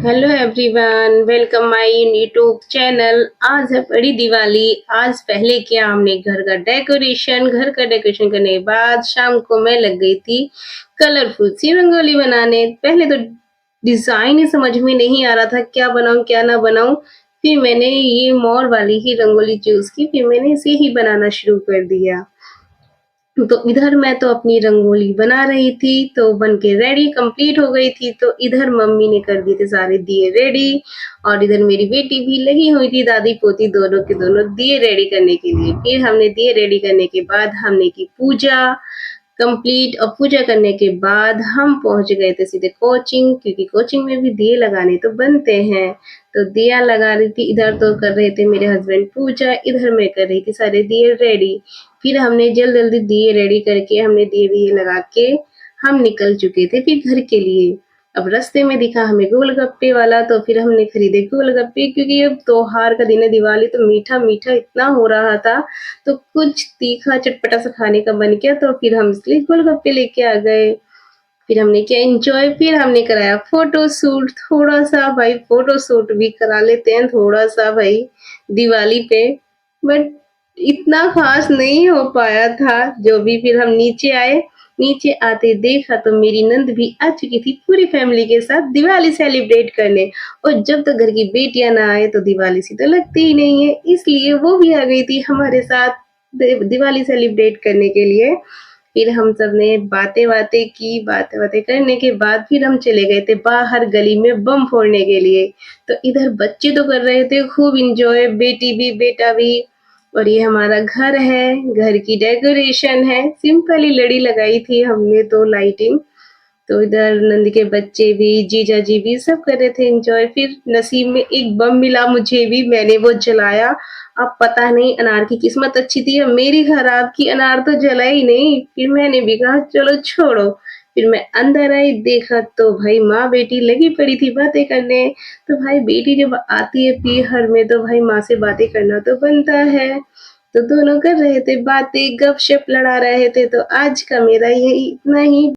Hello everyone, welcome my YouTube channel. आज है बड़ी दिवाली। आज पहले किया हमने घर का डेकोरेशन करने के बाद शाम को मैं लग गई थी कलरफुल सी रंगोली बनाने। पहले तो डिजाइन ही समझ में नहीं आ रहा था, क्या बनाऊं क्या ना बनाऊं। फिर मैंने ये मोर वाली ही रंगोली चूज की, फिर मैंने इसे ही बनाना शुरू कर दिया। तो इधर मैं तो अपनी रंगोली बना रही थी, तो बन के रेडी कंप्लीट हो गई थी। तो इधर मम्मी ने कर दिए थे सारे दिए रेडी, और इधर मेरी बेटी भी लगी हुई थी, दादी पोती दोनों के दोनों दिए रेडी करने के लिए। फिर हमने दिए रेडी करने के बाद हमने की पूजा कंप्लीट, और पूजा करने के बाद हम पहुंच गए थे सीधे कोचिंग, क्योंकि कोचिंग में भी दिए लगाने तो बनते हैं। तो दिया लगा रही थी, इधर तो कर रहे थे मेरे हस्बैंड पूजा, इधर मैं कर रही थी सारे दिए रेडी। फिर हमने जल्दी जल्दी दिए रेडी करके हमने दिए विए लगा के हम निकल चुके थे फिर घर के लिए। अब रास्ते में दिखा हमें गोलगप्पे वाला, तो फिर हमने खरीदे गोलगप्पे, क्योंकि अब त्योहार का दिन है, दिवाली, तो मीठा मीठा इतना हो रहा था, तो कुछ तीखा चटपटा सा खाने का मन किया, तो फिर हम इसलिए गोलगप्पे लेके आ गए। फिर हमने किया एंजॉय, फिर हमने कराया फोटो शूट थोड़ा सा, भाई फोटो शूट भी करा लेते हैं थोड़ा सा भाई दिवाली पे, बट इतना खास नहीं हो पाया था जो भी। फिर हम नीचे आए, नीचे आते देखा तो मेरी नंद भी आ चुकी थी पूरी फैमिली के साथ दिवाली सेलिब्रेट करने। और जब तक घर की बेटियां ना आए तो दिवाली सी तो लगती ही नहीं है, इसलिए वो भी आ गई थी हमारे साथ दिवाली सेलिब्रेट करने के लिए। फिर हम सब ने बातें-वातें की, बातें-वातें करने के बाद फिर हम चले गए थे बाहर गली में बम फोड़ने के लिए। तो इधर बच्चे तो कर रहे थे खूब एन्जॉय, बेटी भी, बेटा भी। और ये हमारा घर है, घर की डेकोरेशन है, सिंपल ही लड़ी लगाई थी हमने तो लाइटिंग। तो इधर नंद के बच्चे भी, जीजा जी भी सब कर रहे थे एंजॉय। फिर नसीब में एक बम मिला मुझे भी, मैंने वो जलाया। अब पता नहीं अनार की किस्मत अच्छी थी या मेरी खराब की, अनार तो जला ही नहीं। फिर मैंने भी कहा चलो छोड़ो। फिर मैं अंदर आई, देखा तो भाई माँ बेटी लगी पड़ी थी बातें करने। तो भाई बेटी जब आती है पीहर में तो भाई माँ से बातें करना तो बनता है। तो दोनों कर रहे थे बातें, गपशप लड़ा रहे थे। तो आज का मेरा यही इतना ही।